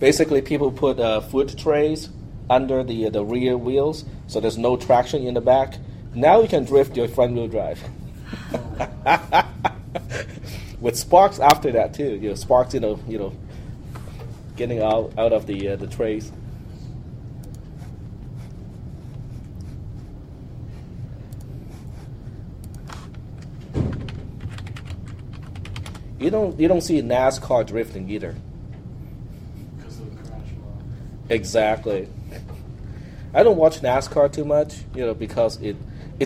Basically, people put foot trays under the rear wheels, so there's no traction in the back. Now you can drift your front wheel drive. With sparks after that too. Sparks, getting out of the trays. You don't see NASCAR drifting either. Because of the crash law. Exactly. I don't watch NASCAR too much, because it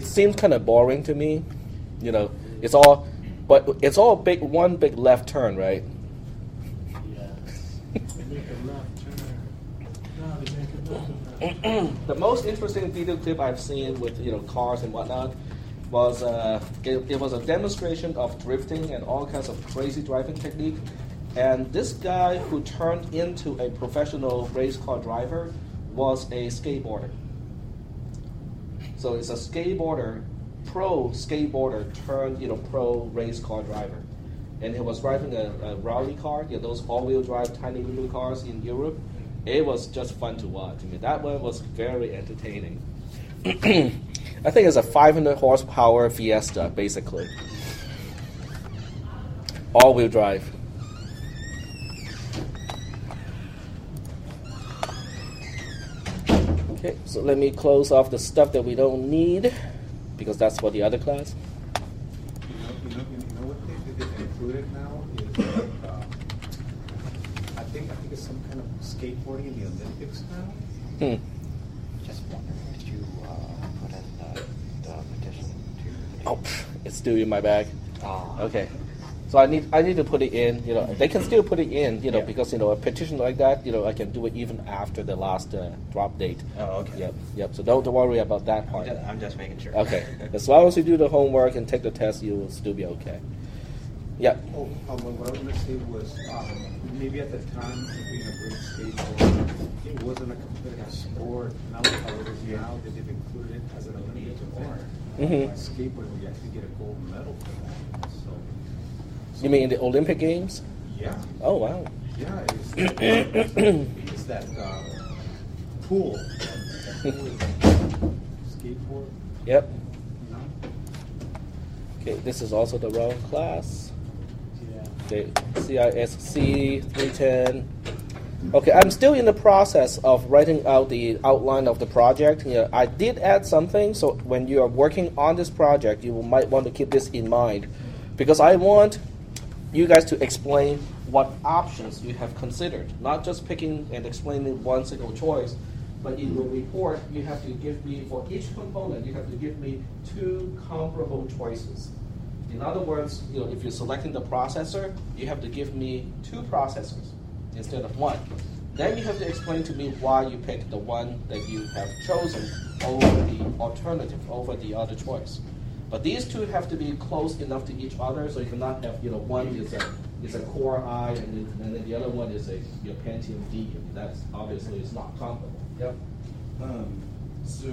seems kind of boring to me. It's all one big left turn, right? Yes. They make a left turn. No, they make a left turn. The most interesting video clip I've seen with cars and whatnot was it was a demonstration of drifting and all kinds of crazy driving technique. And this guy who turned into a professional race car driver was a skateboarder. So it's a pro skateboarder turned pro race car driver. And he was driving a rally car, those all-wheel drive tiny little cars in Europe. It was just fun to watch. That one was very entertaining. I think it's a 500 horsepower Fiesta, basically. All-wheel drive. Okay, so let me close off the stuff that we don't need, because that's for the other class. You know what they included now is I think it's some kind of skateboarding in the Olympics now. Just wondering, did you put in the petition to? Oh, it's still in my bag. Okay. So I need to put it in. They can still put it in. Because a petition like that, I can do it even after the last drop date. Oh, okay. Yep. So don't worry about that part. I'm just making sure. Okay. As long as you do the homework and take the test, you will still be okay. Yep. What I was going to say was maybe at the time of being a great skateboarder, it wasn't a competitive sport. Now how it is now that they've included it as an Olympic sport. Skateboarding, you actually get a gold medal for that. So You mean in the Olympic Games? yeah. Oh, wow. Yeah, it's that pool. Skateboard, Yep. you know? Okay, this is also the wrong class. Yeah. Okay, cisc310. Okay, I'm still in the process of writing out the outline of the project. I did add something, so when you are working on this project, you might want to keep this in mind, because I want you guys to explain what options you have considered, not just picking and explaining one single choice, but in your report, you have to give me, for each component, you have to give me 2 comparable choices. In other words, if you're selecting the processor, you have to give me 2 processors instead of 1. Then you have to explain to me why you picked the one that you have chosen over the alternative, over the other choice. But these 2 have to be close enough to each other, so you cannot have, one is a Core i, and then the other one is a Pentium D. That's obviously it's not comparable. Yep. So,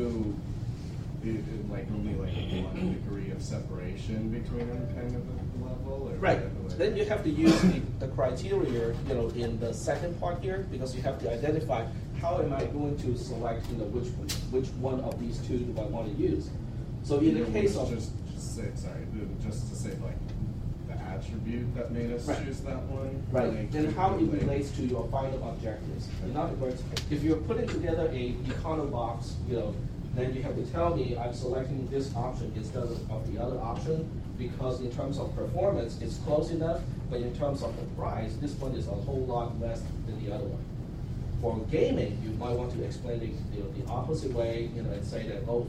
only one degree of separation between them, kind of a level, or Right. Then you have to use the criteria, in the second part here, because you have to identify how am I going to select, which one of these 2 do I want to use. So in the case of just to say the attribute that made us choose that one, right, and how it relates to your final objectives. In other words, if you're putting together a econo box, then you have to tell me I'm selecting this option instead of the other option, because in terms of performance, it's close enough, but in terms of the price, this one is a whole lot less than the other one. For gaming, you might want to explain the opposite way, and say that, for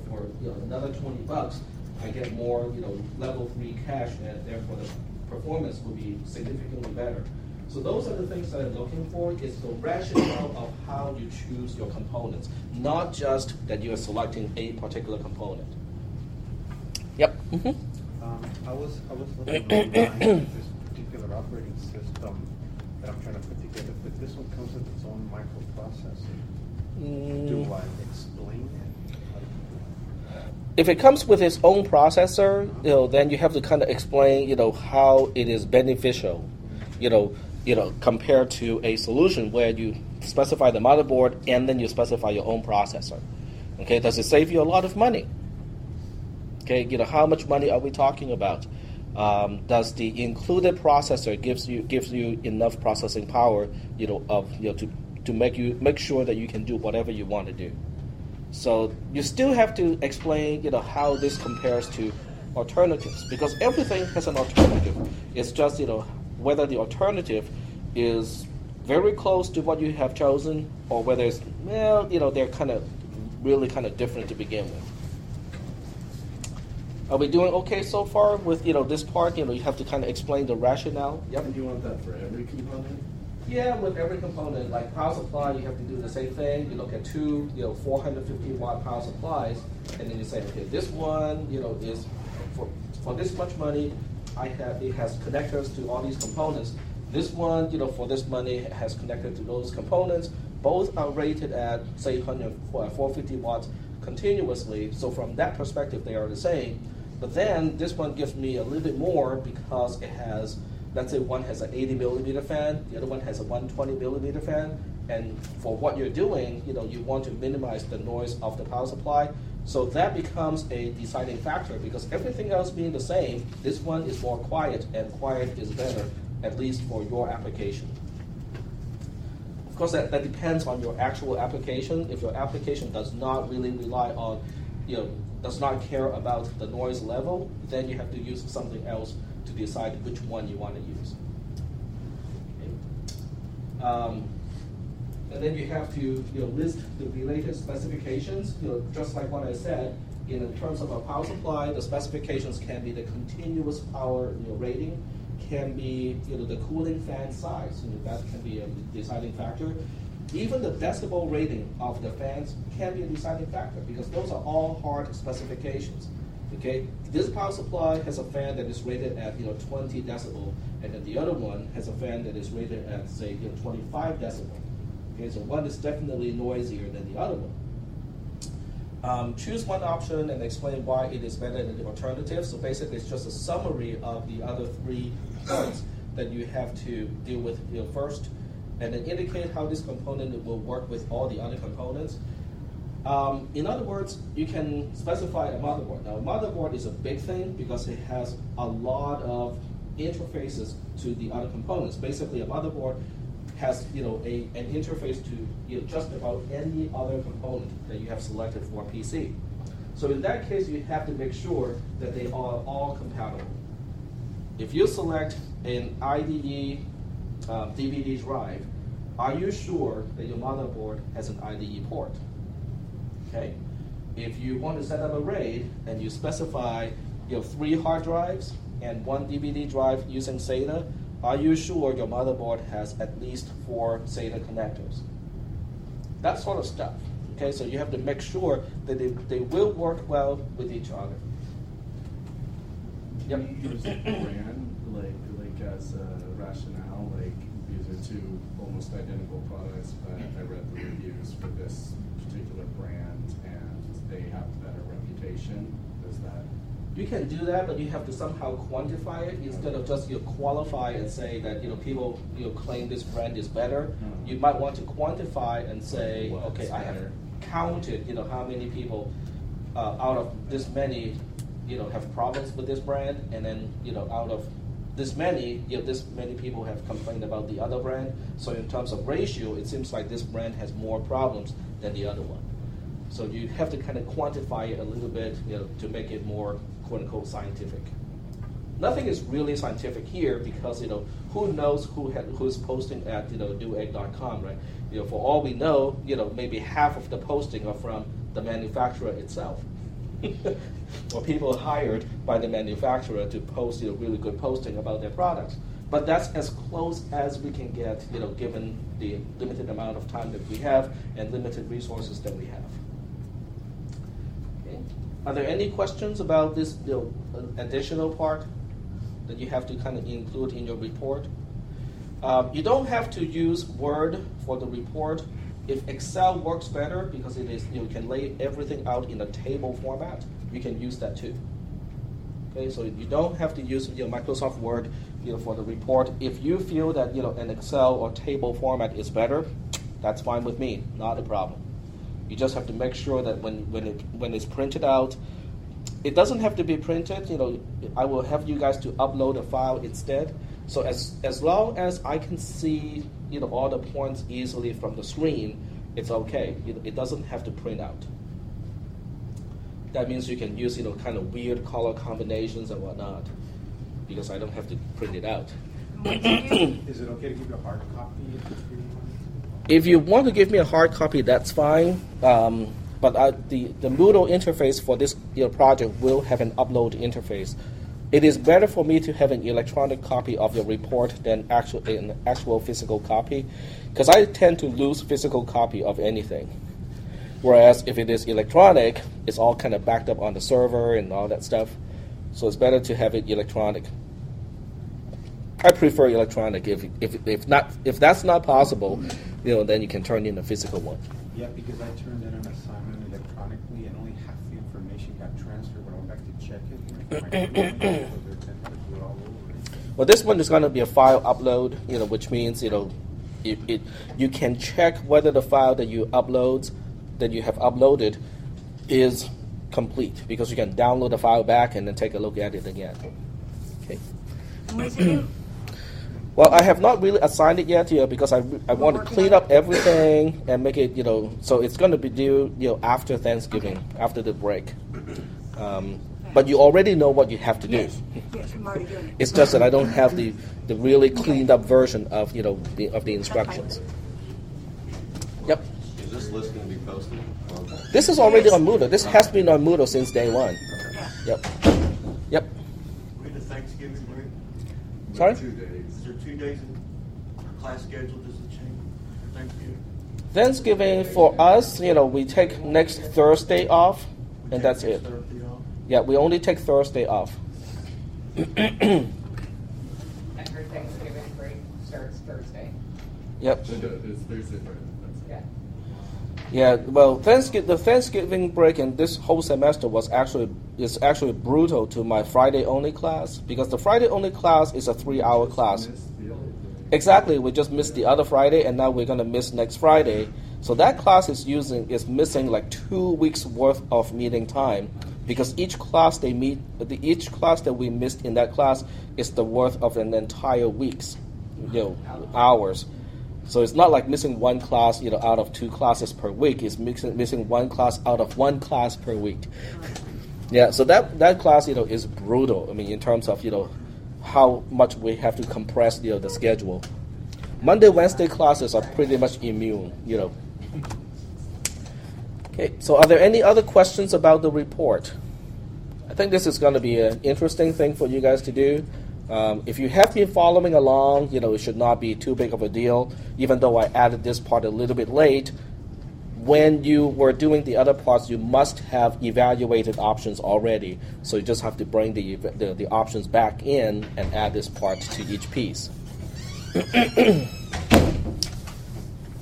another $20, I get more, level 3 cash, and therefore the performance will be significantly better. So those are the things that I'm looking for, is the rationale of how you choose your components, not just that you are selecting a particular component. Yep. I was looking online at this particular operating system that I'm trying to put together, but this one comes with its own microprocessor. Do I explain it? If it comes with its own processor, then you have to kind of explain, how it is beneficial. compared to a solution where you specify the motherboard and then you specify your own processor. Okay, does it save you a lot of money? Okay, how much money are we talking about? Does the included processor gives you enough processing power, to make sure that you can do whatever you want to do? So you still have to explain, how this compares to alternatives, because everything has an alternative. It's just, whether the alternative is very close to what you have chosen, or whether it's, they're really different to begin with. Are we doing okay so far with, this part? You have to explain the rationale. Yep. And you want that for every component? Yeah, with every component, like power supply, you have to do the same thing. You look at two, 450 watt power supplies, and then you say, okay, this one, is for this much money, it has connectors to all these components. This one, for this money, has connected to those components. Both are rated at, say, 450 watts continuously. So from that perspective, they are the same. But then this one gives me a little bit more because it has, let's say one has an 80 millimeter fan, the other one has a 120 millimeter fan, and for what you're doing, you want to minimize the noise of the power supply. So that becomes a deciding factor, because everything else being the same, this one is more quiet, and quiet is better, at least for your application. Of course, that depends on your actual application. If your application does not really rely on, does not care about the noise level, then you have to use something else to decide which one you want to use. Okay. And then you have to list the related specifications. Just like what I said, in terms of a power supply, the specifications can be the continuous power rating, can be the cooling fan size. That can be a deciding factor. Even the decibel rating of the fans can be a deciding factor, because those are all hard specifications. Okay, this power supply has a fan that is rated at 20 decibel, and then the other one has a fan that is rated at, say, 25 decibel. Okay, so one is definitely noisier than the other one. Choose one option and explain why it is better than the alternative. So basically, it's just a summary of the other 3 points that you have to deal with first, and then indicate how this component will work with all the other components. In other words, you can specify a motherboard. Now, a motherboard is a big thing because it has a lot of interfaces to the other components. Basically, a motherboard has an interface to just about any other component that you have selected for a PC. So in that case, you have to make sure that they are all compatible. If you select an IDE DVD drive, are you sure that your motherboard has an IDE port? Okay. If you want to set up a RAID and you specify 3 hard drives and 1 DVD drive using SATA, are you sure your motherboard has at least 4 SATA connectors? That sort of stuff. Okay, so you have to make sure that they will work well with each other. Yep. You use the brand like as a rationale, like these are 2 almost identical products, but I read the reviews for this particular brand and they have a better reputation. Does that? You can do that, but you have to somehow quantify it instead of just qualify and say that people claim this brand is better. You might want to quantify and say, okay, I have counted how many people out of this many have problems with this brand, and then out of this many this many people have complained about the other brand. So in terms of ratio, it seems like this brand has more problems than the other one. So you have to kind of quantify it a little bit to make it more quote-unquote scientific. Nothing is really scientific here because who knows who's posting at newegg.com, right? For all we know, maybe half of the posting are from the manufacturer itself, or people hired by the manufacturer to post really good posting about their products. But that's as close as we can get, given the limited amount of time that we have and limited resources that we have. Are there any questions about this additional part that you have to kind of include in your report? You don't have to use Word for the report. If Excel works better because it is you can lay everything out in a table format, you can use that too. Okay, so you don't have to use Microsoft Word for the report. If you feel that an Excel or table format is better, that's fine with me, not a problem. You just have to make sure that when it's printed out, it doesn't have to be printed. I will have you guys to upload a file instead. So as long as I can see all the points easily from the screen, it's okay. It doesn't have to print out. That means you can use kind of weird color combinations and whatnot, because I don't have to print it out. Is it okay to give you a hard copy If you want to give me a hard copy, that's fine. But the Moodle interface for this project will have an upload interface. It is better for me to have an electronic copy of your report than an actual physical copy, because I tend to lose physical copy of anything. Whereas if it is electronic, it's all kind of backed up on the server and all that stuff. So it's better to have it electronic. I prefer electronic. If that's not possible, then you can turn in a physical one. Yeah, because I turned in an assignment electronically and only half the information got transferred when I went back to check it. Well, this one is going to be a file upload, which means you can check whether the file that you have uploaded is complete, because you can download the file back and then take a look at it again. Okay. Well, I have not really assigned it yet, because I want to clean up everything and make it, so it's going to be due, after Thanksgiving, after the break. But you already know what you have to do. Yes, I'm already doing it. It's just that I don't have the really cleaned up version of the instructions. Yep. Is this list going to be posted? This is already on Moodle. This has been on Moodle since day one. Yep. Yep. When the Thanksgiving break? Sorry? 2 days. Is there 2 days in class schedule? Does it change for Thanksgiving? Thanksgiving for us, we take next Thursday off, and that's it. Thursday off? Yeah, we only take Thursday off. And her Thanksgiving break starts Thursday. Yep. It's Thursday, Friday. Yeah. Yeah. Well, the Thanksgiving break in this whole semester is actually brutal to my Friday only class, because the Friday only class is a 3-hour class. Exactly. We just missed the other Friday, and now we're gonna miss next Friday. So that class is missing like 2 weeks worth of meeting time, because each class that we missed in that class is the worth of an entire week's hours. So it's not like missing one class out of 2 classes per week. It's missing one class out of 1 class per week. Yeah, so that class is brutal. I mean, in terms of how much we have to compress the schedule. Monday, Wednesday classes are pretty much immune. Okay, so are there any other questions about the report? I think this is going to be an interesting thing for you guys to do. If you have been following along, it should not be too big of a deal, even though I added this part a little bit late. When you were doing the other parts, you must have evaluated options already, so you just have to bring the options back in and add this part to each piece.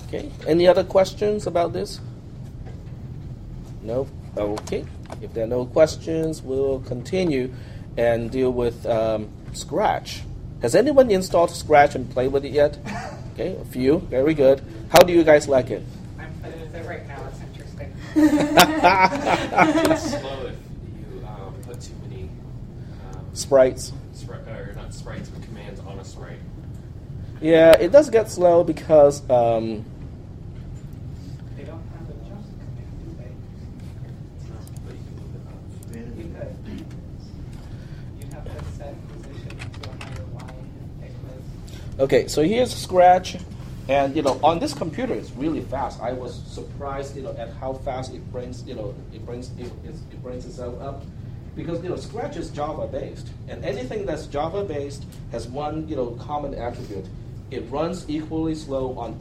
Okay, any other questions about this? No? Okay. If there are no questions, we'll continue and deal with Scratch. Has anyone installed Scratch and played with it yet? Okay, a few. Very good. How do you guys like it? I'm playing with it right now. It's interesting. It's slow if you put too many Sprites. or not sprites, but commands on a sprite. Yeah, it does get slow because They don't have a jump command, do they? But you can move it up. You could. You'd have to set position to a higher line and pick this. okay, so here's Scratch, and on this computer it's really fast. I was surprised at how fast it brings itself up, because Scratch is Java based, and anything that's Java based has one common attribute. It runs equally slow on